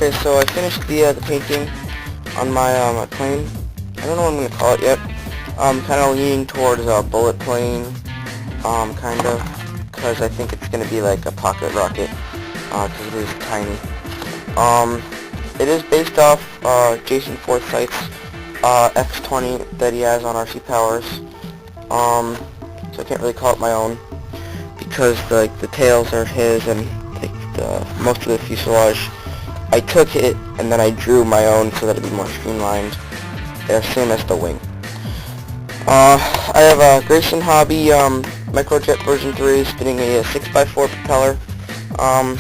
Okay, so I finished the painting on my plane. I don't know what I'm gonna call it yet. Kind of leaning towards a bullet plane, kind of, because I think it's gonna be like a pocket rocket, because it is tiny. It is based off Jason Forsythe's X-20 that he has on RC Powers. So I can't really call it my own because like the tails are his and like most of the fuselage. I took it and then I drew my own so that it'd be more streamlined. They're same as the wing. I have a Grayson Hobby Microjet version 3 spinning a 6x4 propeller. I'm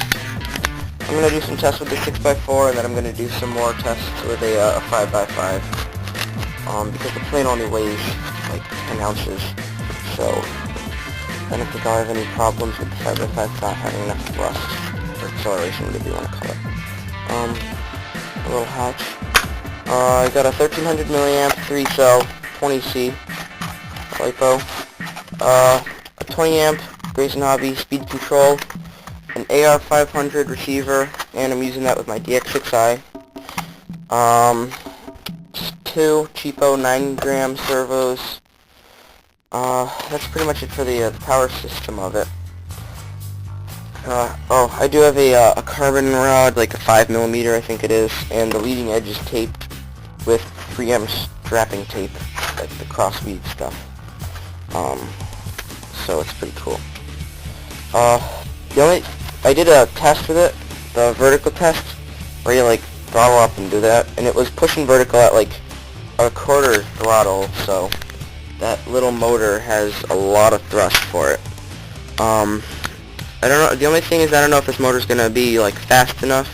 going to do some tests with the 6x4 and then I'm going to do some more tests with a 5x5. Because the plane only weighs like 10 ounces. So I don't think I'll have any problems with the 5x5 not having enough thrust or acceleration, whatever you want to call it. A little hatch. I got a 1300 milliamp 3-cell 20C LiPo, a 20 amp Grayson Hobby speed control, an AR500 receiver, and I'm using that with my DX6i. 2 cheapo 9-gram servos. That's pretty much it for the power system of it. Oh, I do have a carbon rod, like a 5mm I think it is, and the leading edge is taped with 3M strapping tape, like the crossbead stuff. So it's pretty cool. I did a test with it, the vertical test, where you like throttle up and do that, and it was pushing vertical at like a quarter throttle, so that little motor has a lot of thrust for it. I don't know, the only thing is I don't know if this motor's gonna be like fast enough,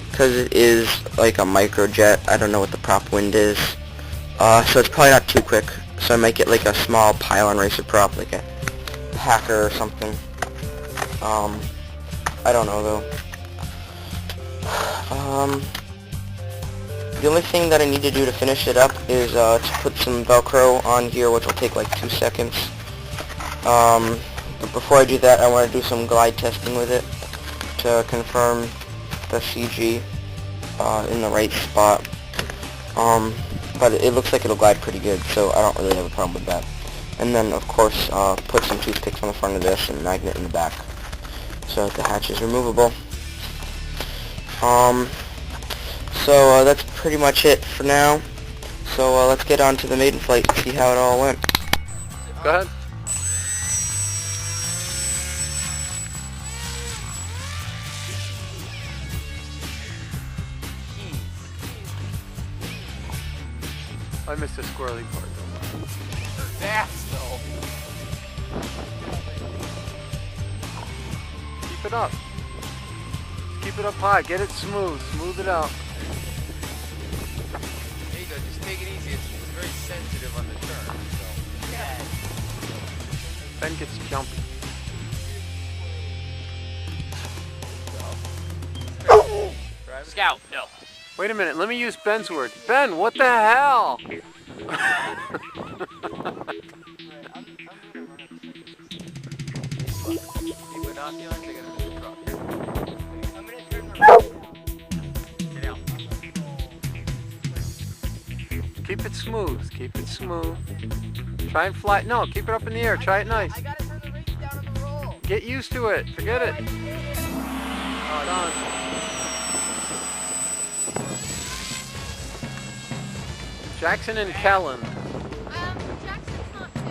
because it is like a microjet. I don't know what the prop wind is, so it's probably not too quick, so I might get like a small pylon racer prop, like a Hacker or something. I don't know though. The only thing that I need to do to finish it up is to put some Velcro on here, which will take like 2 seconds. But before I do that, I want to do some glide testing with it to confirm the CG in the right spot. But it looks like it'll glide pretty good, so I don't really have a problem with that. And then, of course, put some toothpicks on the front of this and magnet in the back, so that the hatch is removable. So that's pretty much it for now. So let's get on to the maiden flight and see how it all went. Go ahead. I missed the squirrely part. That's though. Keep it up. Keep it up high. Get it smooth. Smooth it out. There you go. Just take it easy. It's very sensitive on the turn. So. Ben gets jumpy. Scout, no. Wait a minute. Let me use Ben's word. Ben, what the hell? Keep it smooth. Keep it smooth. Try and fly. No, keep it up in the air. Try it nice. I gotta turn the reach down on the roll. Get used to it. Forget it. Done. Jackson and Kellen. Jackson's not too.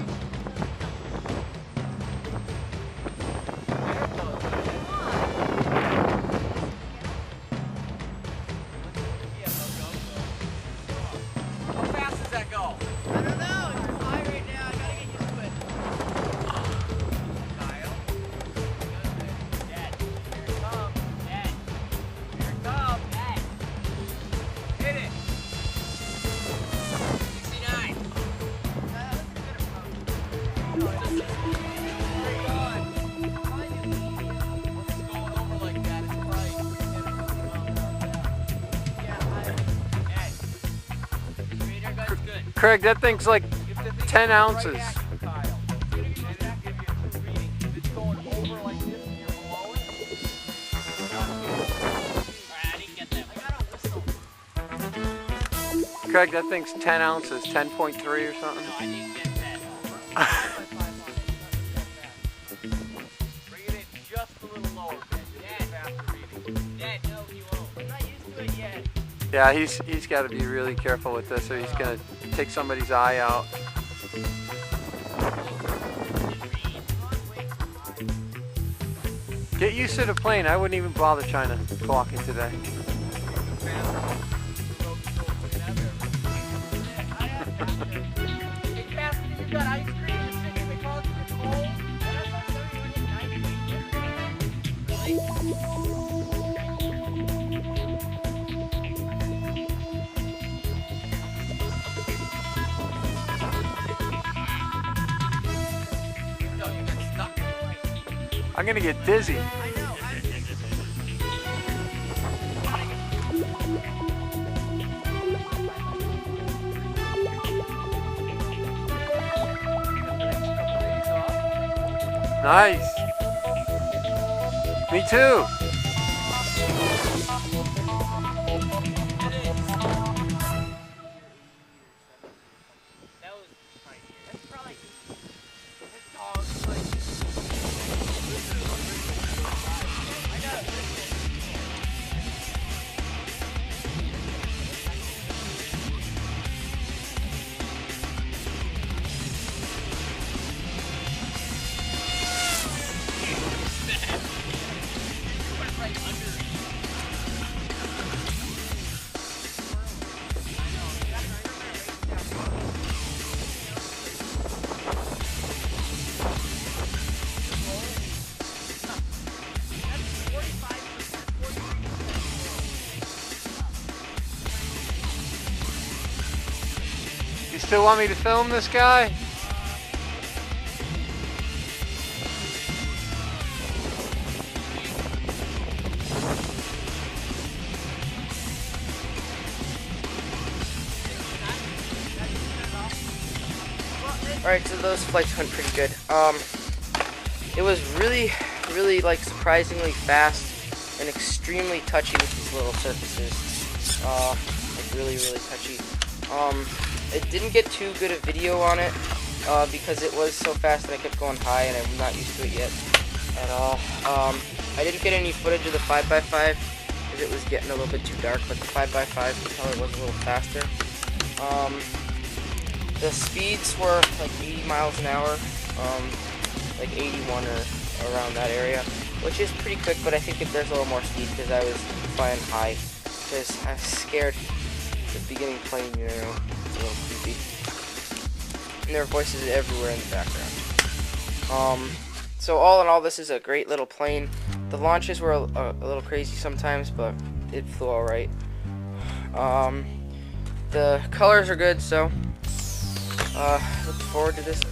How fast does that go? I don't know. It's high right now. I gotta get used to it. Kyle? Dad. Here it comes. Dad. Here it comes. Dad. Hit it. 69. Craig, that thing's like 10 ounces. I didn't get that. Craig, that thing's 10 ounces, 10.3 or something. No, I think it's 10. Bring it in just a little lower, Ben. You'll get faster reading. Dad, no, you won't. I'm not used to it yet. Yeah, he's got to be really careful with this, or he's gonna take somebody's eye out. Get used to the plane. I wouldn't even bother trying to clock it today. It's faster than you got ice cream and sitting in the car through the cold. And I thought somebody would hit 90. Really? No, you got stuck. I'm gonna get dizzy. I know. Nice. Me too. That was right here. That's probably his dog's like. I gotta listen. You still want me to film this guy? Alright, so those flights went pretty good. It was really like surprisingly fast and extremely touchy with these little surfaces. Like really touchy. It didn't get too good a video on it because it was so fast that I kept going high and I'm not used to it yet at all. I didn't get any footage of the 5x5 because it was getting a little bit too dark, but the 5x5 propeller was a little faster. The speeds were like 80 miles an hour, like 81 or around that area, which is pretty quick, but I think if there's a little more speed because I was flying high, because I was scared. The beginning plane, you know, it's a little creepy. And there are voices everywhere in the background. So all in all, this is a great little plane. The launches were a little crazy sometimes, but it flew alright. The colors are good, so looking forward to this